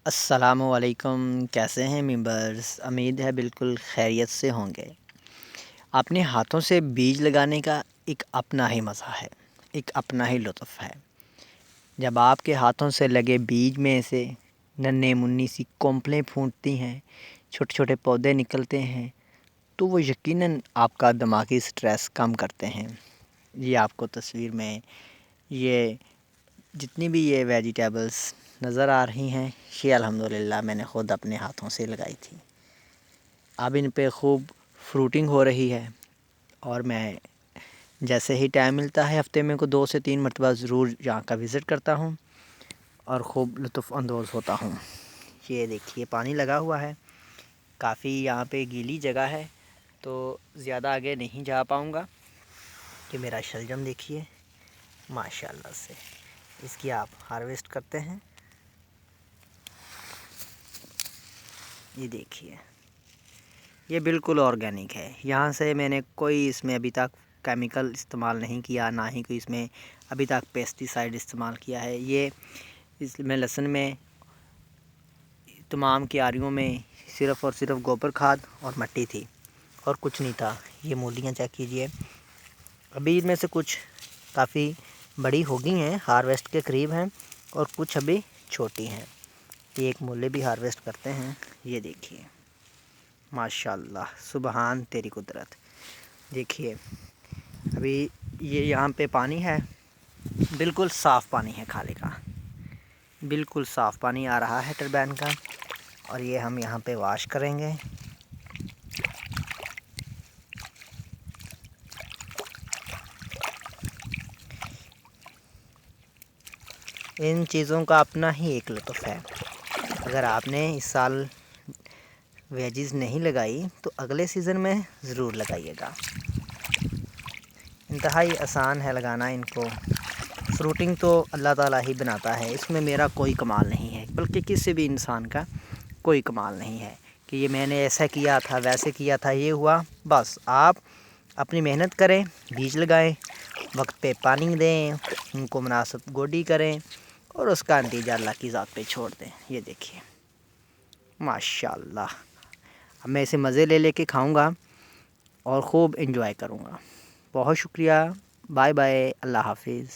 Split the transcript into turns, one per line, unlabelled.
السلام علیکم، کیسے ہیں ممبرز؟ امید ہے بالکل خیریت سے ہوں گے۔ اپنے ہاتھوں سے بیج لگانے کا ایک اپنا ہی مزہ ہے، ایک اپنا ہی لطف ہے۔ جب آپ کے ہاتھوں سے لگے بیج میں سے ننھے منی سی کونپلیں پھوٹتی ہیں، چھوٹے چھوٹے پودے نکلتے ہیں، تو وہ یقیناً آپ کا دماغی سٹریس کم کرتے ہیں۔ یہ آپ کو تصویر میں یہ جتنی بھی یہ ویجیٹیبلز نظر آ رہی ہیں، یہ الحمدللہ میں نے خود اپنے ہاتھوں سے لگائی تھی۔ اب ان پہ خوب فروٹنگ ہو رہی ہے، اور میں جیسے ہی ٹائم ملتا ہے ہفتے میں کو 2 سے 3 مرتبہ ضرور یہاں کا وزٹ کرتا ہوں اور خوب لطف اندوز ہوتا ہوں۔ یہ دیکھیے پانی لگا ہوا ہے، کافی یہاں پہ گیلی جگہ ہے، تو زیادہ آگے نہیں جا پاؤں گا کہ میرا شلجم دیکھیے ماشاءاللہ سے اس کی آپ ہارویسٹ کرتے ہیں۔ یہ دیکھیے، یہ بالکل آرگینک ہے۔ یہاں سے میں نے کوئی اس میں ابھی تک کیمیکل استعمال نہیں کیا، نہ ہی کوئی اس میں ابھی تک پیسٹی سائڈ استعمال کیا ہے۔ یہ اس میں لہسن میں تمام کیاریوں میں صرف اور صرف گوبر کھاد اور مٹی تھی اور کچھ نہیں تھا۔ یہ مولیاں چیک کیجئے، ابھی ان میں سے کچھ کافی بڑی ہو گئی ہیں، ہارویسٹ کے قریب ہیں، اور کچھ ابھی چھوٹی ہیں۔ یہ ایک مولے بھی ہارویسٹ کرتے ہیں۔ یہ دیکھیے ماشاءاللہ، سبحان تیری قدرت۔ دیکھیے ابھی یہ یہاں پہ پانی ہے، بالکل صاف پانی ہے کھالے کا، بالکل صاف پانی آ رہا ہے ٹربین کا، اور یہ ہم یہاں پہ واش کریں گے۔ ان چیزوں کا اپنا ہی ایک لطف ہے۔ اگر آپ نے اس سال ویجز نہیں لگائی تو اگلے سیزن میں ضرور لگائیے گا۔ انتہائی آسان ہے لگانا ان کو۔ فروٹنگ تو اللہ تعالیٰ ہی بناتا ہے، اس میں میرا کوئی کمال نہیں ہے، بلکہ کسی بھی انسان کا کوئی کمال نہیں ہے کہ یہ میں نے ایسا کیا تھا، ویسے کیا تھا، یہ ہوا۔ بس آپ اپنی محنت کریں، بیج لگائیں، وقت پہ پانی دیں، ان کو مناسب گوڈی کریں، اور اس کا نتیجہ اللہ کی ذات پہ چھوڑ دیں۔ یہ دیکھیے ماشاءاللہ، اب میں اسے مزے لے لے کے کھاؤں گا اور خوب انجوائے کروں گا۔ بہت شکریہ، بائے بائے، اللہ حافظ۔